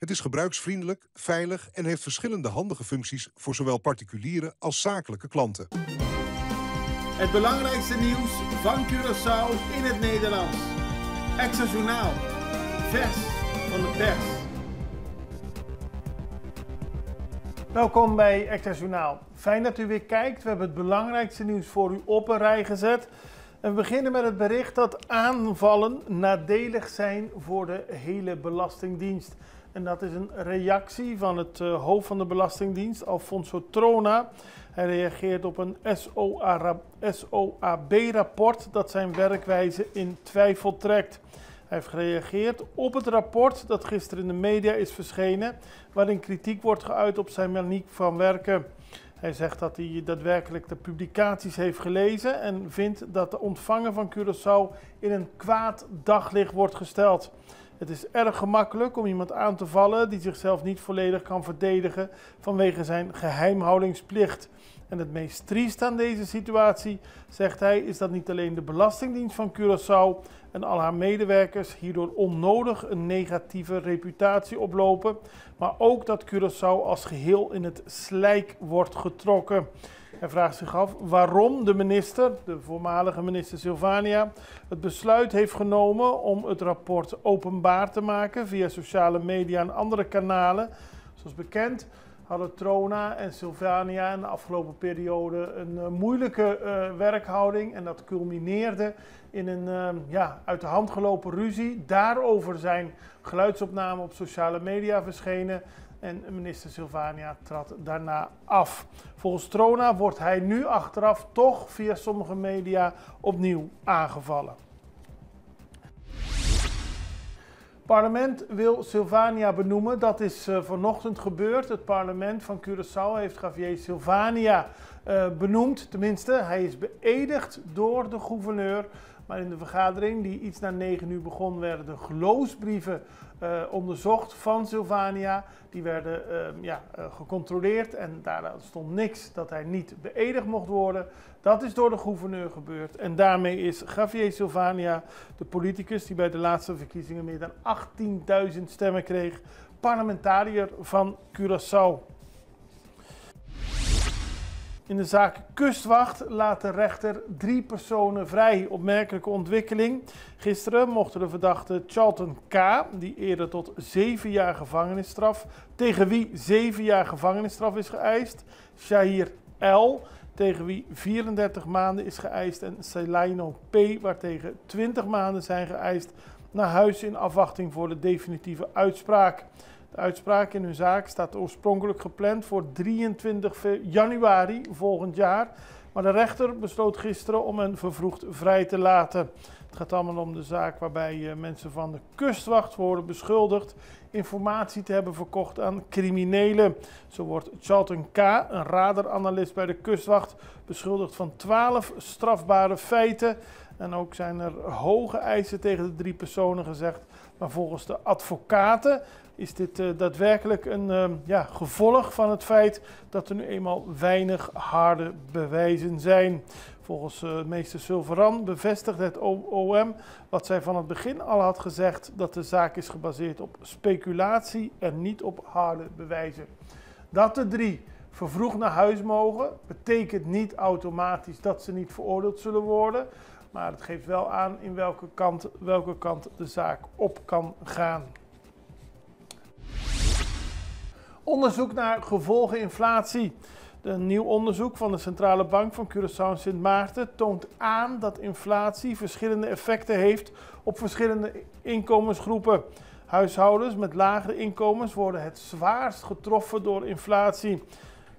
Het is gebruiksvriendelijk, veilig en heeft verschillende handige functies voor zowel particuliere als zakelijke klanten. Het belangrijkste nieuws van Curaçao in het Nederlands. Extra Journaal. Vers van de pers. Welkom bij Extra Journaal. Fijn dat u weer kijkt. We hebben het belangrijkste nieuws voor u op een rij gezet. En we beginnen met het bericht dat aanvallen nadelig zijn voor de hele Belastingdienst. En dat is een reactie van het hoofd van de Belastingdienst, Alfonso Trona. Hij reageert op een SOAB-rapport dat zijn werkwijze in twijfel trekt. Hij heeft gereageerd op het rapport dat gisteren in de media is verschenen, waarin kritiek wordt geuit op zijn manier van werken. Hij zegt dat hij daadwerkelijk de publicaties heeft gelezen en vindt dat de ontvanger van Curaçao in een kwaad daglicht wordt gesteld. Het is erg gemakkelijk om iemand aan te vallen die zichzelf niet volledig kan verdedigen vanwege zijn geheimhoudingsplicht. En het meest triest aan deze situatie, zegt hij, is dat niet alleen de Belastingdienst van Curaçao en al haar medewerkers hierdoor onnodig een negatieve reputatie oplopen, maar ook dat Curaçao als geheel in het slijk wordt getrokken. Hij vraagt zich af waarom de minister, de voormalige minister Silvania, het besluit heeft genomen om het rapport openbaar te maken via sociale media en andere kanalen. Zoals bekend hadden Trona en Silvania in de afgelopen periode een moeilijke werkhouding. En dat culmineerde in een uit de hand gelopen ruzie. Daarover zijn geluidsopnamen op sociale media verschenen. En minister Silvania trad daarna af. Volgens Trona wordt hij nu achteraf toch via sommige media opnieuw aangevallen. Het parlement wil Silvania benoemen. Dat is vanochtend gebeurd. Het parlement van Curaçao heeft Javier Silvania benoemd. Tenminste, hij is beëdigd door de gouverneur. Maar in de vergadering, die iets na 9 uur begon, werden de geloofsbrieven onderzocht van Silvania. Die werden gecontroleerd en daar stond niks dat hij niet beëdigd mocht worden. Dat is door de gouverneur gebeurd. En daarmee is Javier Silvania, de politicus die bij de laatste verkiezingen meer dan 18.000 stemmen kreeg, parlementariër van Curaçao. In de zaak Kustwacht laat de rechter 3 personen vrij. Opmerkelijke ontwikkeling. Gisteren mochten de verdachte Charlton K., die eerder tot 7 jaar gevangenisstraf, tegen wie 7 jaar gevangenisstraf is geëist, Shahir L., tegen wie 34 maanden is geëist, en Celaino P., waartegen 20 maanden zijn geëist, naar huis in afwachting voor de definitieve uitspraak. De uitspraak in hun zaak staat oorspronkelijk gepland voor 23 januari volgend jaar. Maar de rechter besloot gisteren om hen vervroegd vrij te laten. Het gaat allemaal om de zaak waarbij mensen van de Kustwacht worden beschuldigd informatie te hebben verkocht aan criminelen. Zo wordt Charlton K., een radaranalist bij de Kustwacht, beschuldigd van 12 strafbare feiten. En ook zijn er hoge eisen tegen de 3 personen gezegd. Maar volgens de advocaten is dit daadwerkelijk een gevolg van het feit dat er nu eenmaal weinig harde bewijzen zijn. Volgens meester Silveran bevestigt het OM wat zij van het begin al had gezegd, dat de zaak is gebaseerd op speculatie en niet op harde bewijzen. Dat de 3 vervroegd naar huis mogen, betekent niet automatisch dat ze niet veroordeeld zullen worden. Maar het geeft wel aan in welke kant de zaak op kan gaan. Onderzoek naar gevolgen inflatie. Een nieuw onderzoek van de Centrale Bank van Curaçao en Sint Maarten toont aan dat inflatie verschillende effecten heeft op verschillende inkomensgroepen. Huishoudens met lagere inkomens worden het zwaarst getroffen door inflatie.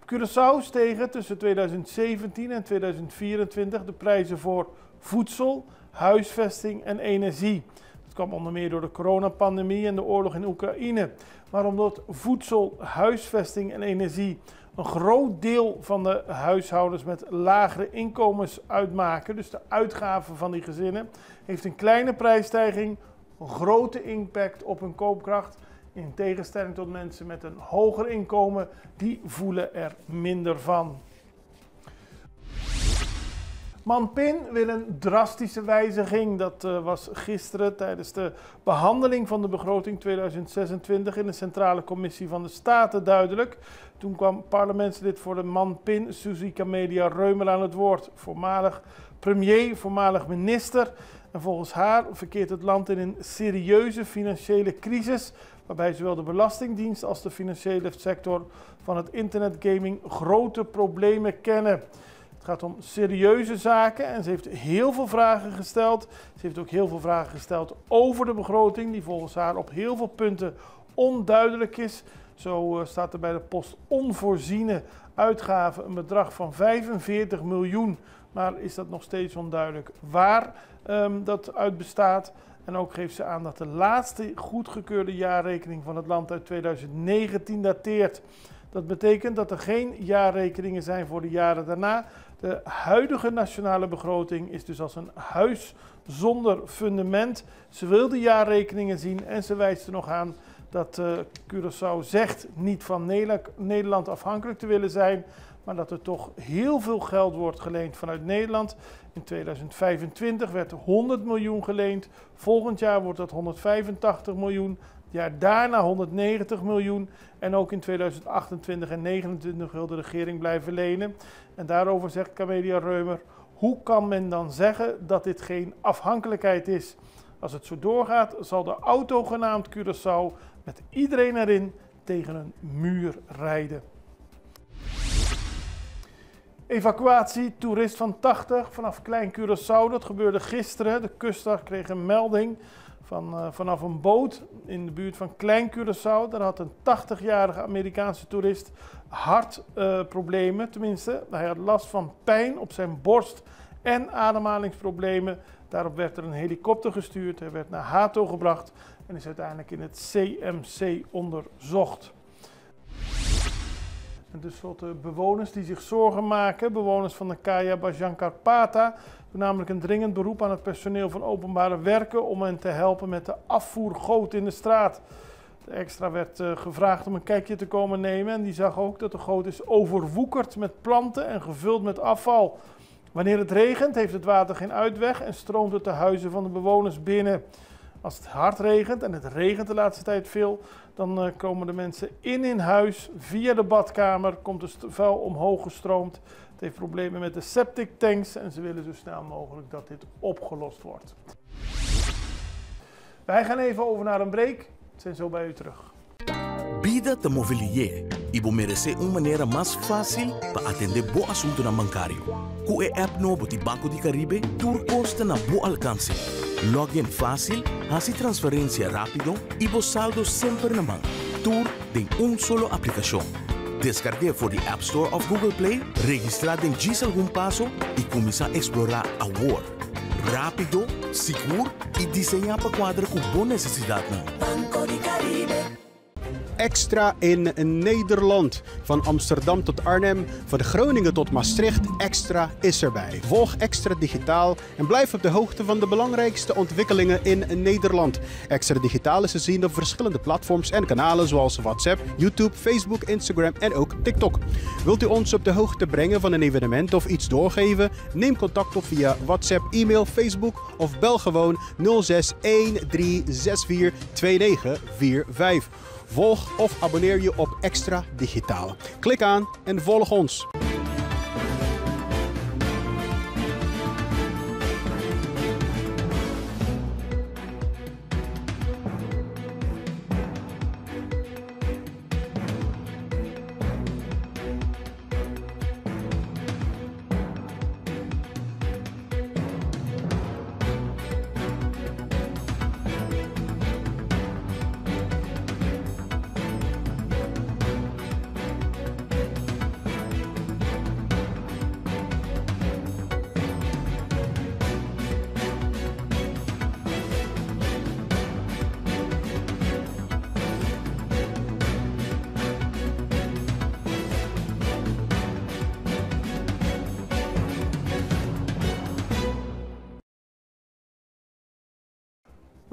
Op Curaçao stegen tussen 2017 en 2024 de prijzen voor voedsel, huisvesting en energie. Dat kwam onder meer door de coronapandemie en de oorlog in Oekraïne. Maar omdat voedsel, huisvesting en energie een groot deel van de huishoudens met lagere inkomens uitmaken, dus de uitgaven van die gezinnen, heeft een kleine prijsstijging een grote impact op hun koopkracht. In tegenstelling tot mensen met een hoger inkomen, die voelen er minder van. ManPin wil een drastische wijziging. Dat was gisteren tijdens de behandeling van de begroting 2026 in de Centrale Commissie van de Staten duidelijk. Toen kwam parlementslid voor de ManPin, Suzy Camelia Reumer, aan het woord. Voormalig premier, voormalig minister. En volgens haar verkeert het land in een serieuze financiële crisis, waarbij zowel de Belastingdienst als de financiële sector van het internetgaming grote problemen kennen. Het gaat om serieuze zaken en ze heeft heel veel vragen gesteld. Ze heeft ook heel veel vragen gesteld over de begroting, die volgens haar op heel veel punten onduidelijk is. Zo staat er bij de post onvoorziene uitgaven een bedrag van 45 miljoen. Maar is dat nog steeds onduidelijk waar dat uit bestaat. En ook geeft ze aan dat de laatste goedgekeurde jaarrekening van het land uit 2019 dateert. Dat betekent dat er geen jaarrekeningen zijn voor de jaren daarna. De huidige nationale begroting is dus als een huis zonder fundament. Ze wil de jaarrekeningen zien en ze wijst er nog aan dat Curaçao zegt niet van Nederland afhankelijk te willen zijn, maar dat er toch heel veel geld wordt geleend vanuit Nederland. In 2025 werd 100 miljoen geleend. Volgend jaar wordt dat 185 miljoen. Het jaar daarna 190 miljoen. En ook in 2028 en 2029 wil de regering blijven lenen. En daarover zegt Camelia Reumer: hoe kan men dan zeggen dat dit geen afhankelijkheid is? Als het zo doorgaat, zal de auto genaamd Curaçao met iedereen erin tegen een muur rijden. Evacuatie, toerist van 80 vanaf Klein Curaçao. Dat gebeurde gisteren. De kustwacht kreeg een melding vanaf een boot in de buurt van Klein Curaçao. Daar had een 80-jarige Amerikaanse toerist hartproblemen. Tenminste, hij had last van pijn op zijn borst en ademhalingsproblemen. Daarop werd er een helikopter gestuurd. Hij werd naar Hato gebracht en is uiteindelijk in het CMC onderzocht. En tenslotte bewoners die zich zorgen maken. Bewoners van de Kaya Bajang Karpata doen namelijk een dringend beroep aan het personeel van openbare werken om hen te helpen met de afvoergoot in de straat. De extra werd gevraagd om een kijkje te komen nemen en die zag ook dat de goot is overwoekerd met planten en gevuld met afval. Wanneer het regent heeft het water geen uitweg en stroomt het de huizen van de bewoners binnen. Als het hard regent, en het regent de laatste tijd veel, dan komen de mensen in huis. Via de badkamer komt het vuil omhoog gestroomd. Het heeft problemen met de septic tanks en ze willen zo snel mogelijk dat dit opgelost wordt. Wij gaan even over naar een break. We zijn zo bij u terug. Vida te mobilier. Ibo merece maneira mais fácil para atender bo assunto na bancário. Com a app novo de Banco de Caribe, tudo consta na bo alcance. Login fácil, hace transferência rápido e bo saldo sempre na mão. Tudo em solo aplicação. Descargue por the App Store of Google Play, registrar em diz algum passo e começar a explorar a world. Rápido, seguro e desenhar para quadra com boa necessidade. Banco de Caribe. Extra in Nederland. Van Amsterdam tot Arnhem, van Groningen tot Maastricht, Extra is erbij. Volg Extra Digitaal en blijf op de hoogte van de belangrijkste ontwikkelingen in Nederland. Extra Digitaal is te zien op verschillende platforms en kanalen zoals WhatsApp, YouTube, Facebook, Instagram en ook TikTok. Wilt u ons op de hoogte brengen van een evenement of iets doorgeven? Neem contact op via WhatsApp, e-mail, Facebook of bel gewoon 06 1364 2945. Volg of abonneer je op Extra Digitaal. Klik aan en volg ons.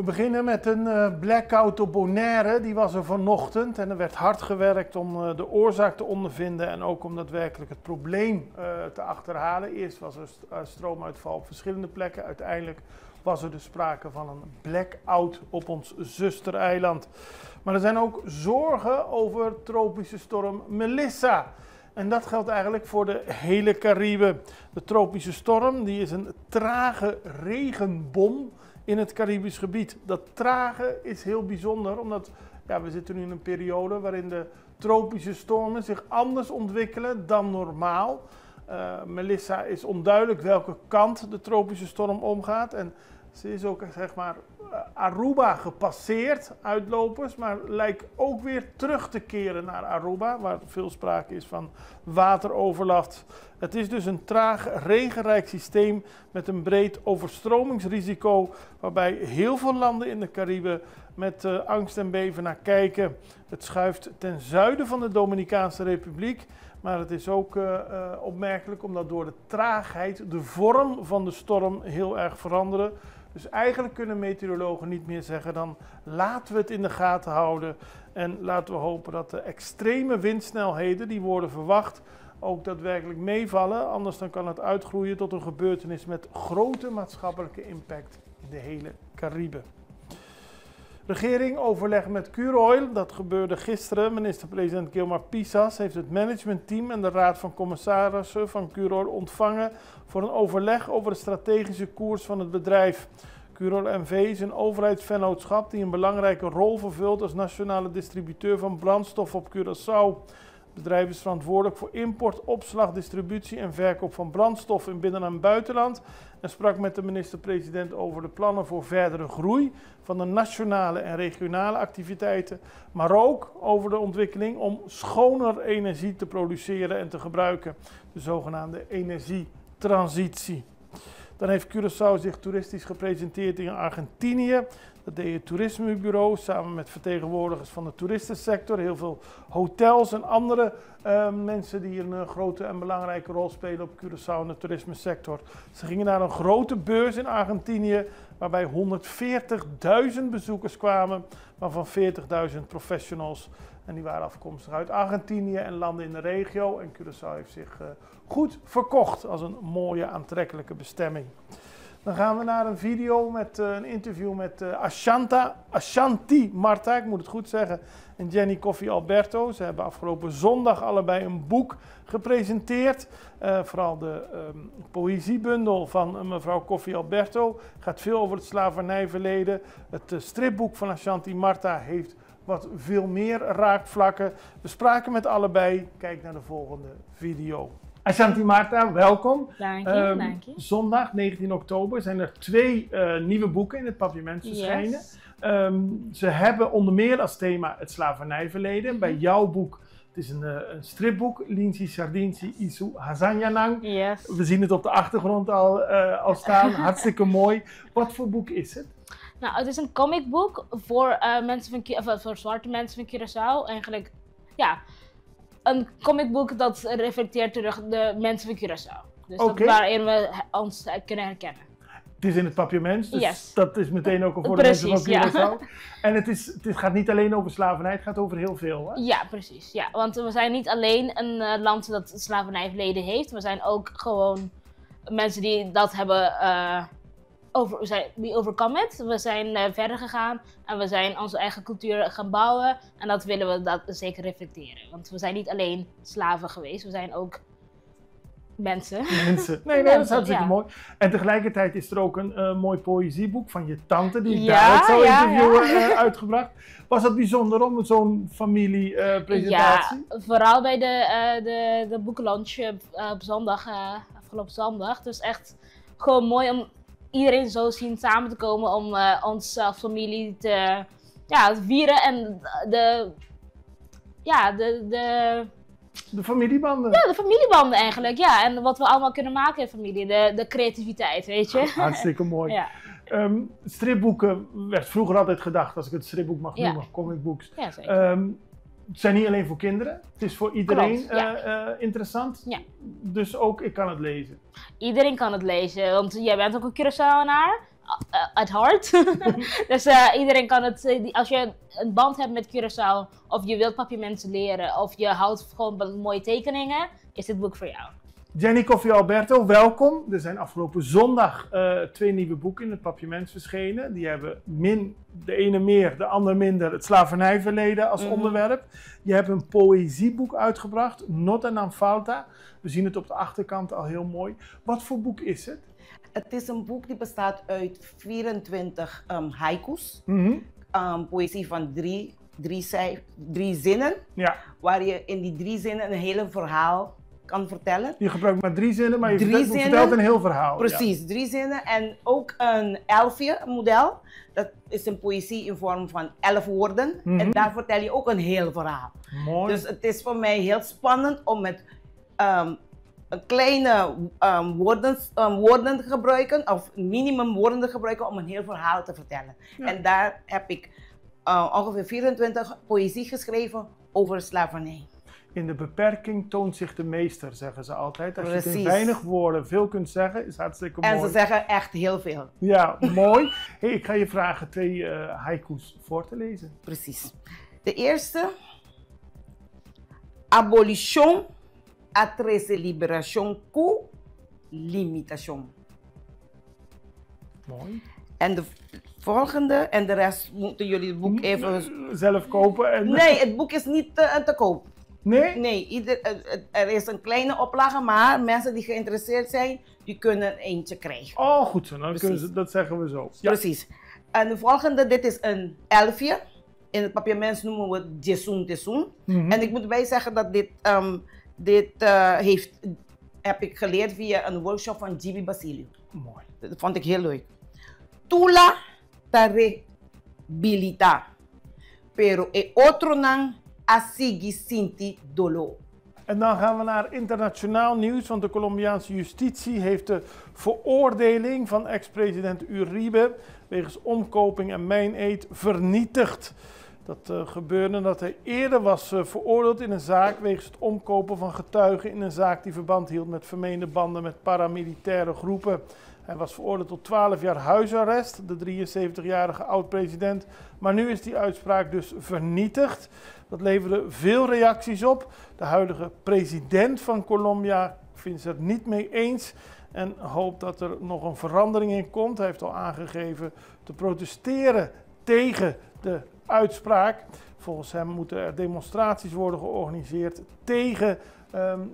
We beginnen met een blackout op Bonaire. Die was er vanochtend en er werd hard gewerkt om de oorzaak te ondervinden en ook om daadwerkelijk het probleem te achterhalen. Eerst was er stroomuitval op verschillende plekken. Uiteindelijk was er dus sprake van een blackout op ons zustereiland. Maar er zijn ook zorgen over tropische storm Melissa. En dat geldt eigenlijk voor de hele Cariben. De tropische storm die is een trage regenbom in het Caribisch gebied. Dat trage is heel bijzonder, omdat we zitten nu in een periode waarin de tropische stormen zich anders ontwikkelen dan normaal. Melissa is onduidelijk welke kant de tropische storm omgaat. En ze is ook zeg maar Aruba gepasseerd, uitlopers, maar lijkt ook weer terug te keren naar Aruba, waar veel sprake is van wateroverlast. Het is dus een traag regenrijk systeem met een breed overstromingsrisico, waarbij heel veel landen in de Cariben met angst en beven naar kijken. Het schuift ten zuiden van de Dominicaanse Republiek, maar het is ook opmerkelijk omdat door de traagheid de vorm van de storm heel erg veranderen. Dus eigenlijk kunnen meteorologen niet meer zeggen dan laten we het in de gaten houden en laten we hopen dat de extreme windsnelheden die worden verwacht ook daadwerkelijk meevallen. Anders dan kan het uitgroeien tot een gebeurtenis met grote maatschappelijke impact in de hele Cariben. Regering overleg met Curoil, dat gebeurde gisteren. Minister-president Gilmar Pisas heeft het managementteam en de raad van commissarissen van Curoil ontvangen voor een overleg over de strategische koers van het bedrijf. Curoil NV is een overheidsvennootschap die een belangrijke rol vervult als nationale distributeur van brandstof op Curaçao. Het bedrijf is verantwoordelijk voor import, opslag, distributie en verkoop van brandstof in binnen- en buitenland en sprak met de minister-president over de plannen voor verdere groei van de nationale en regionale activiteiten, maar ook over de ontwikkeling om schoner energie te produceren en te gebruiken, de zogenaamde energietransitie. Dan heeft Curaçao zich toeristisch gepresenteerd in Argentinië. Dat deed het toerismebureau samen met vertegenwoordigers van de toeristensector. Heel veel hotels en andere mensen die een grote en belangrijke rol spelen op Curaçao in de toerismesector. Ze gingen naar een grote beurs in Argentinië waarbij 140.000 bezoekers kwamen, waarvan 40.000 professionals. En die waren afkomstig uit Argentinië en landen in de regio. En Curaçao heeft zich goed verkocht als een mooie, aantrekkelijke bestemming. Dan gaan we naar een video met een interview met Ashanti Marta, ik moet het goed zeggen, en Jenny Koffie Alberto. Ze hebben afgelopen zondag allebei een boek gepresenteerd. Vooral de poëziebundel van mevrouw Koffie Alberto gaat veel over het slavernijverleden. Het stripboek van Ashanti Marta heeft wat veel meer raakvlakken. We spraken met allebei. Kijk naar de volgende video. Ashanti Marta, welkom. Dank je, dank je. Zondag 19 oktober zijn er 2 nieuwe boeken in het Papiament verschenen. Yes. Ze hebben onder meer als thema het slavernijverleden. Bij jouw boek, het is een stripboek, Linsi Sardinsi Isu Hazanyanang. Yes. We zien het op de achtergrond al staan, hartstikke mooi. Wat voor boek is het? Nou, het is een comicboek voor, voor zwarte mensen van Curaçao. Eigenlijk, ja, een comicboek dat reflecteert terug de mensen van Curaçao. Dus waarin we ons kunnen herkennen. Het is in het Papiament, dus yes. Dat is meteen ook al voor precies, de mensen van Curaçao. Ja. En het gaat niet alleen over slavernij, het gaat over heel veel, hè? Ja, precies. Ja. Want we zijn niet alleen een land dat het slavernijverleden heeft. We zijn ook gewoon mensen die dat hebben we overcome it. We zijn verder gegaan en we zijn onze eigen cultuur gaan bouwen. En dat willen we dat zeker reflecteren. Want we zijn niet alleen slaven geweest, we zijn ook mensen. Nee, dat is hartstikke mooi. En tegelijkertijd is er ook een mooi poëzieboek van je tante, die ik daar zou interviewen, uitgebracht. Was dat bijzonder om zo'n familiepresentatie? Ja, vooral bij de boekenlaunch op zondag, afgelopen zondag. Dus echt gewoon mooi om iedereen zo zien samen te komen om onze familie te vieren en de familiebanden. Ja, de familiebanden eigenlijk, ja. En wat we allemaal kunnen maken in familie, de creativiteit, weet je. Hartstikke mooi. Ja. Stripboeken werd vroeger altijd gedacht, als ik het stripboek mag noemen, comicbooks. Ja, zeker. Het zijn niet alleen voor kinderen, het is voor iedereen interessant. Ja. Dus ook ik kan het lezen. Iedereen kan het lezen, want jij bent ook een Curaçaoenaar. at heart. Dus iedereen kan het, als je een band hebt met Curaçao, of je wilt papiamenten leren, of je houdt gewoon van mooie tekeningen, is dit boek voor jou. Jenny Koffie Alberto, welkom. Er zijn afgelopen zondag 2 nieuwe boeken in het Papiaments verschenen. Die hebben de ene meer, de ander minder, het slavernijverleden als onderwerp. Je hebt een poëzieboek uitgebracht, Nota non falta. We zien het op de achterkant al heel mooi. Wat voor boek is het? Het is een boek die bestaat uit 24 haikus. Poëzie van drie zinnen. Ja. Waar je in die 3 zinnen een hele verhaal kan vertellen. Je gebruikt maar 3 zinnen, maar je vertelt een heel verhaal. Precies, 3 zinnen. En ook een 11e model. Dat is een poëzie in vorm van 11 woorden. En daar vertel je ook een heel verhaal. Mooi. Dus het is voor mij heel spannend om met een kleine woorden te gebruiken, of minimum woorden te gebruiken om een heel verhaal te vertellen. Ja. En daar heb ik ongeveer 24 poëzie geschreven over slavernij. In de beperking toont zich de meester, zeggen ze altijd. Als je in weinig woorden veel kunt zeggen, is hartstikke mooi. En ze zeggen echt heel veel. Ja, mooi. Hey, ik ga je vragen 2 haikus voor te lezen. Precies. De eerste. Abolition à trece libération coup limitation. Mooi. En de volgende, en de rest moeten jullie het boek even zelf kopen. En... Nee, het boek is niet te koop. Nee? Nee, er is een kleine oplage, maar mensen die geïnteresseerd zijn, die kunnen een eentje krijgen. Oh, goed zo. Dan kunnen ze, dat zeggen we zo. Ja. Precies. En de volgende, dit is een 11e. In het Papiaments noemen we het Jesun. En ik moet erbij zeggen dat dit heb ik geleerd via een workshop van Gibi Basilio. Mooi. Dat vond ik heel leuk. Tula tarehabilita, pero e otro nang asigi sinti dolo. En dan gaan we naar internationaal nieuws, want de Colombiaanse justitie heeft de veroordeling van ex-president Uribe wegens omkoping en mijneed vernietigd. Dat gebeurde nadat hij eerder was veroordeeld in een zaak wegens het omkopen van getuigen in een zaak die verband hield met vermeende banden met paramilitaire groepen. Hij was veroordeeld tot 12 jaar huisarrest, de 73-jarige oud-president. Maar nu is die uitspraak dus vernietigd. Dat leverde veel reacties op. De huidige president van Colombia vindt het er niet mee eens en hoopt dat er nog een verandering in komt. Hij heeft al aangegeven te protesteren tegen de uitspraak. Volgens hem moeten er demonstraties worden georganiseerd tegen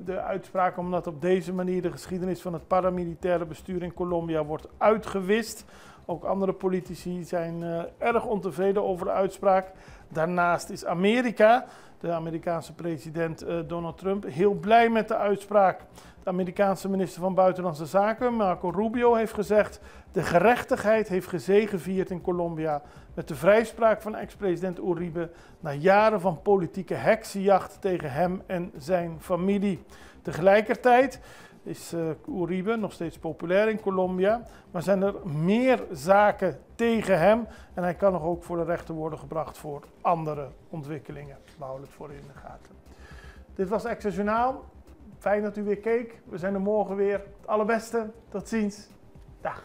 de uitspraak, omdat op deze manier de geschiedenis van het paramilitaire bestuur in Colombia wordt uitgewist. Ook andere politici zijn erg ontevreden over de uitspraak. Daarnaast is Amerika, de Amerikaanse president Donald Trump, heel blij met de uitspraak. De Amerikaanse minister van Buitenlandse Zaken, Marco Rubio, heeft gezegd: de gerechtigheid heeft gezegevierd in Colombia met de vrijspraak van ex-president Uribe na jaren van politieke heksenjacht tegen hem en zijn familie. Tegelijkertijd is Uribe nog steeds populair in Colombia, maar zijn er meer zaken tegen hem en hij kan nog ook voor de rechter worden gebracht voor andere ontwikkelingen. We houden het voor in de gaten. Dit was Extra Journaal. Fijn dat u weer keek. We zijn er morgen weer. Het allerbeste. Tot ziens. Dag.